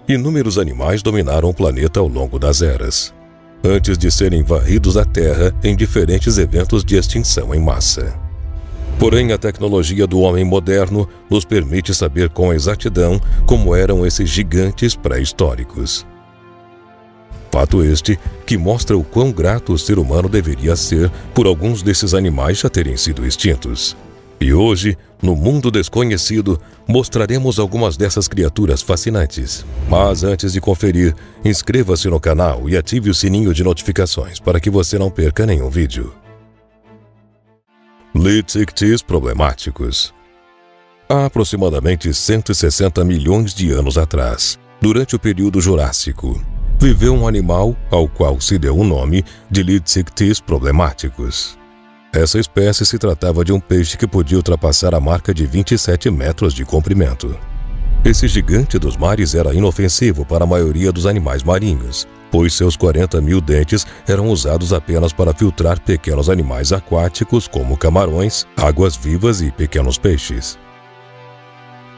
Inúmeros animais dominaram o planeta ao longo das eras, antes de serem varridos da Terra em diferentes eventos de extinção em massa. Porém, a tecnologia do homem moderno nos permite saber com exatidão como eram esses gigantes pré-históricos. Fato este que mostra o quão grato o ser humano deveria ser por alguns desses animais já terem sido extintos. E hoje, no mundo desconhecido, mostraremos algumas dessas criaturas fascinantes. Mas antes de conferir, inscreva-se no canal e ative o sininho de notificações para que você não perca nenhum vídeo. Litictis problemáticos. Há aproximadamente 160 milhões de anos atrás, durante o período Jurássico, viveu um animal ao qual se deu o nome de Litictis problemáticos. Essa espécie se tratava de um peixe que podia ultrapassar a marca de 27 metros de comprimento. Esse gigante dos mares era inofensivo para a maioria dos animais marinhos, pois seus 40 mil dentes eram usados apenas para filtrar pequenos animais aquáticos como camarões, águas-vivas e pequenos peixes.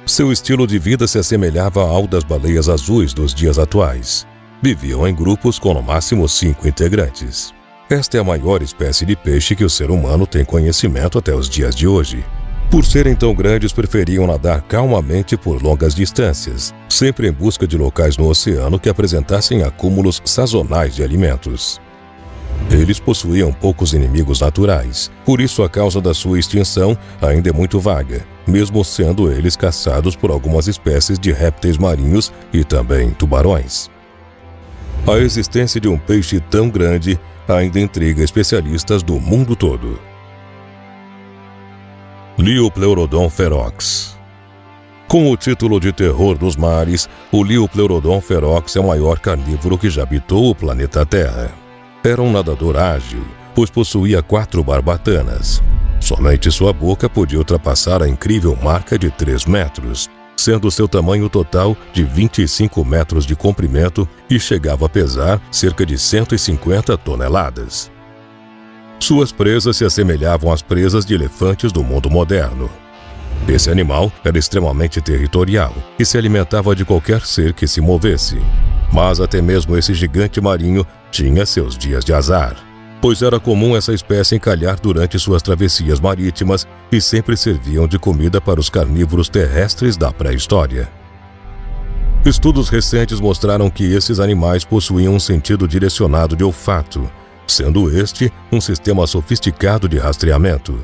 Seu estilo de vida se assemelhava ao das baleias azuis dos dias atuais. Viviam em grupos com no máximo 5 integrantes. Esta é a maior espécie de peixe que o ser humano tem conhecimento até os dias de hoje. Por serem tão grandes, preferiam nadar calmamente por longas distâncias, sempre em busca de locais no oceano que apresentassem acúmulos sazonais de alimentos. Eles possuíam poucos inimigos naturais, por isso a causa da sua extinção ainda é muito vaga, mesmo sendo eles caçados por algumas espécies de répteis marinhos e também tubarões. A existência de um peixe tão grande ainda intriga especialistas do mundo todo. Liopleurodon ferox. Com o título de terror dos mares, o Liopleurodon ferox é o maior carnívoro que já habitou o planeta Terra. Era um nadador ágil, pois possuía 4 barbatanas. Somente sua boca podia ultrapassar a incrível marca de 3 metros, sendo seu tamanho total de 25 metros de comprimento e chegava a pesar cerca de 150 toneladas. Suas presas se assemelhavam às presas de elefantes do mundo moderno. Esse animal era extremamente territorial e se alimentava de qualquer ser que se movesse. Mas até mesmo esse gigante marinho tinha seus dias de azar, pois era comum essa espécie encalhar durante suas travessias marítimas e sempre serviam de comida para os carnívoros terrestres da pré-história. Estudos recentes mostraram que esses animais possuíam um sentido direcionado de olfato, sendo este um sistema sofisticado de rastreamento.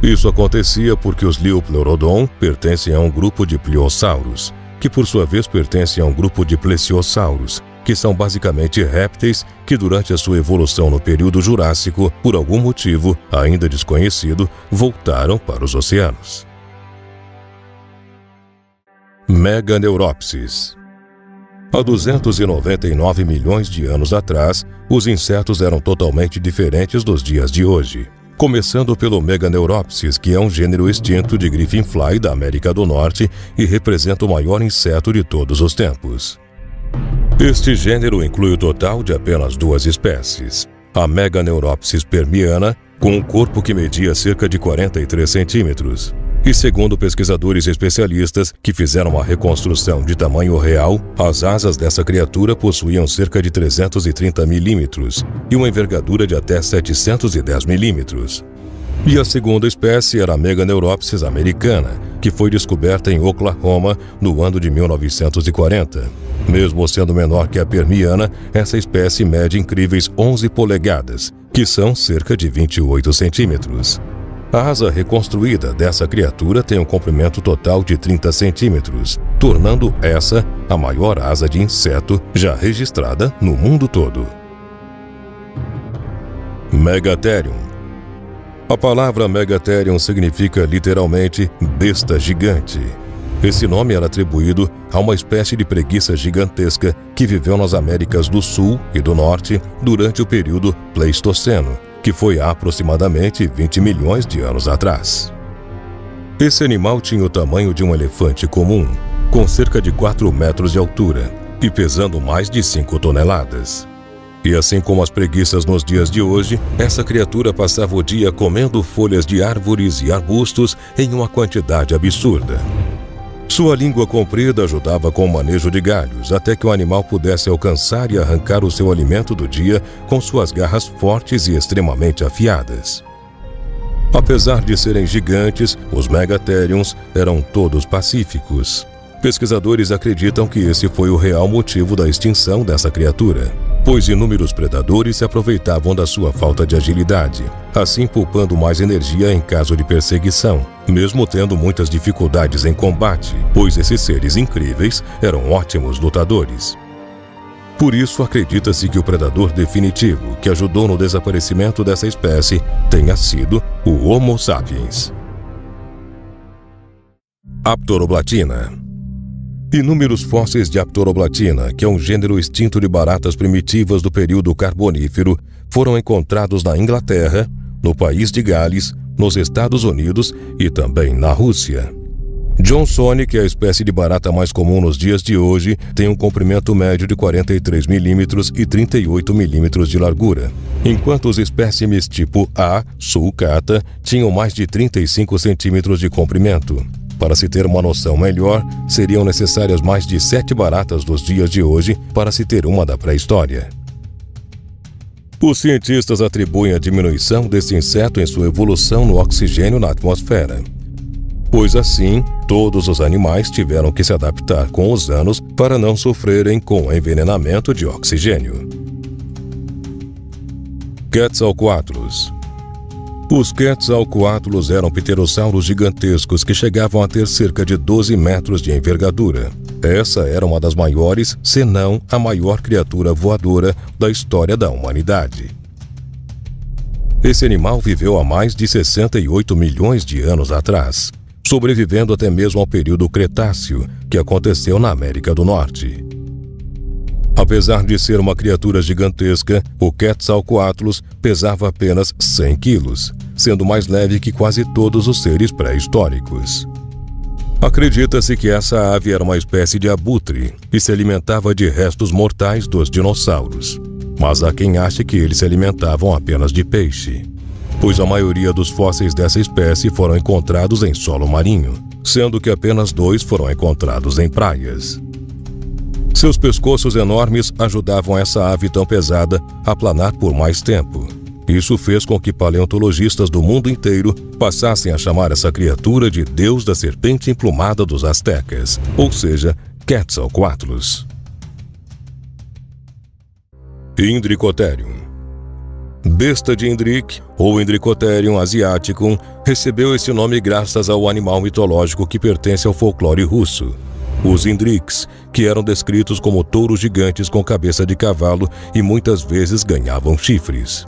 Isso acontecia porque os Liopleurodon pertencem a um grupo de pliossauros, que por sua vez pertencem a um grupo de plesiosauros, que são basicamente répteis que durante a sua evolução no período Jurássico, por algum motivo ainda desconhecido, voltaram para os oceanos. Meganeuropsis. Há 299 milhões de anos atrás, os insetos eram totalmente diferentes dos dias de hoje. Começando pelo Meganeuropsis, que é um gênero extinto de Griffinfly da América do Norte e representa o maior inseto de todos os tempos. Este gênero inclui o total de apenas 2 espécies. A Meganeuropsis permiana, com um corpo que media cerca de 43 centímetros. E segundo pesquisadores especialistas que fizeram uma reconstrução de tamanho real, as asas dessa criatura possuíam cerca de 330 milímetros e uma envergadura de até 710 milímetros. E a segunda espécie era a Meganeuropsis americana, que foi descoberta em Oklahoma no ano de 1940. Mesmo sendo menor que a permiana, essa espécie mede incríveis 11 polegadas, que são cerca de 28 centímetros. A asa reconstruída dessa criatura tem um comprimento total de 30 centímetros, tornando essa a maior asa de inseto já registrada no mundo todo. Megatherium. A palavra Megatherium significa literalmente besta gigante. Esse nome era atribuído a uma espécie de preguiça gigantesca que viveu nas Américas do Sul e do Norte durante o período Pleistoceno, que foi há aproximadamente 20 milhões de anos atrás. Esse animal tinha o tamanho de um elefante comum, com cerca de 4 metros de altura e pesando mais de 5 toneladas. E assim como as preguiças nos dias de hoje, essa criatura passava o dia comendo folhas de árvores e arbustos em uma quantidade absurda. Sua língua comprida ajudava com o manejo de galhos, até que o animal pudesse alcançar e arrancar o seu alimento do dia com suas garras fortes e extremamente afiadas. Apesar de serem gigantes, os Megatheriums eram todos pacíficos. Pesquisadores acreditam que esse foi o real motivo da extinção dessa criatura, pois inúmeros predadores se aproveitavam da sua falta de agilidade, assim poupando mais energia em caso de perseguição, mesmo tendo muitas dificuldades em combate, pois esses seres incríveis eram ótimos lutadores. Por isso, acredita-se que o predador definitivo que ajudou no desaparecimento dessa espécie tenha sido o Homo sapiens. Aptoroblatina. Inúmeros fósseis de Aptoroblatina, que é um gênero extinto de baratas primitivas do período Carbonífero, foram encontrados na Inglaterra, no país de Gales, nos Estados Unidos e também na Rússia. Johnsoni, que é a espécie de barata mais comum nos dias de hoje, tem um comprimento médio de 43 mm e 38 mm de largura, enquanto os espécimes tipo A, sulcata, tinham mais de 35 cm de comprimento. Para se ter uma noção melhor, seriam necessárias mais de 7 baratas dos dias de hoje para se ter uma da pré-história. Os cientistas atribuem a diminuição desse inseto em sua evolução no oxigênio na atmosfera, pois assim, todos os animais tiveram que se adaptar com os anos para não sofrerem com o envenenamento de oxigênio. Quetzalcoatlus. Os Quetzalcoatlus eram pterossauros gigantescos que chegavam a ter cerca de 12 metros de envergadura. Essa era uma das maiores, se não a maior criatura voadora da história da humanidade. Esse animal viveu há mais de 68 milhões de anos atrás, sobrevivendo até mesmo ao período Cretáceo, que aconteceu na América do Norte. Apesar de ser uma criatura gigantesca, o Quetzalcoatlus pesava apenas 100 quilos, sendo mais leve que quase todos os seres pré-históricos. Acredita-se que essa ave era uma espécie de abutre e se alimentava de restos mortais dos dinossauros. Mas há quem ache que eles se alimentavam apenas de peixe, pois a maioria dos fósseis dessa espécie foram encontrados em solo marinho, sendo que apenas 2 foram encontrados em praias. Seus pescoços enormes ajudavam essa ave tão pesada a planar por mais tempo. Isso fez com que paleontologistas do mundo inteiro passassem a chamar essa criatura de Deus da Serpente Emplumada dos Aztecas, ou seja, Quetzalcoatlus. Indricotherium. Besta de Indrik, ou Indricotherium asiaticum, recebeu esse nome graças ao animal mitológico que pertence ao folclore russo. Os Indriks, que eram descritos como touros gigantes com cabeça de cavalo e muitas vezes ganhavam chifres.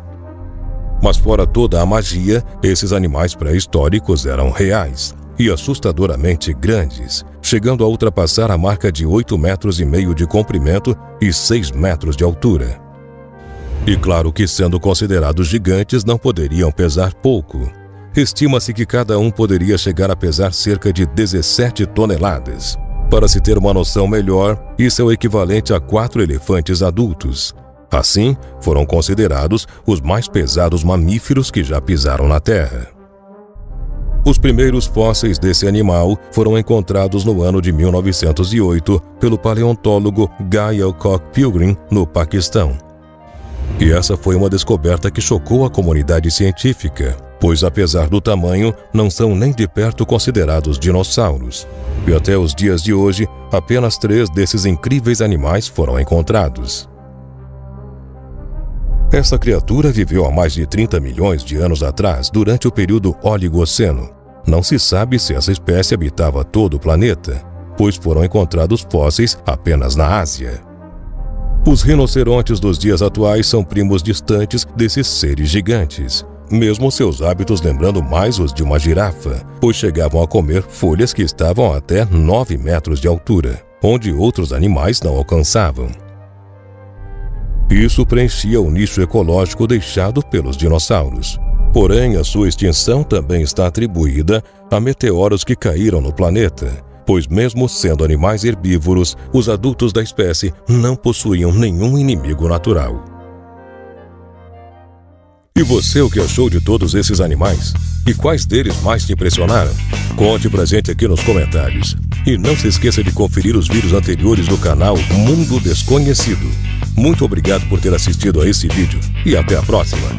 Mas fora toda a magia, esses animais pré-históricos eram reais e assustadoramente grandes, chegando a ultrapassar a marca de 8,5 metros de comprimento e 6 metros de altura. E claro que, sendo considerados gigantes, não poderiam pesar pouco. Estima-se que cada um poderia chegar a pesar cerca de 17 toneladas. Para se ter uma noção melhor, isso é o equivalente a 4 elefantes adultos. Assim, foram considerados os mais pesados mamíferos que já pisaram na Terra. Os primeiros fósseis desse animal foram encontrados no ano de 1908 pelo paleontólogo Guy Alcock Pilgrim, no Paquistão. E essa foi uma descoberta que chocou a comunidade científica, pois apesar do tamanho, não são nem de perto considerados dinossauros. E até os dias de hoje, apenas 3 desses incríveis animais foram encontrados. Essa criatura viveu há mais de 30 milhões de anos atrás, durante o período Oligoceno. Não se sabe se essa espécie habitava todo o planeta, pois foram encontrados fósseis apenas na Ásia. Os rinocerontes dos dias atuais são primos distantes desses seres gigantes, mesmo seus hábitos lembrando mais os de uma girafa, pois chegavam a comer folhas que estavam até 9 metros de altura, onde outros animais não alcançavam. Isso preenchia o nicho ecológico deixado pelos dinossauros. Porém, a sua extinção também está atribuída a meteoros que caíram no planeta, pois mesmo sendo animais herbívoros, os adultos da espécie não possuíam nenhum inimigo natural. E você, o que achou de todos esses animais? E quais deles mais te impressionaram? Conte pra gente aqui nos comentários. E não se esqueça de conferir os vídeos anteriores do canal Mundo Desconhecido. Muito obrigado por ter assistido a esse vídeo e até a próxima!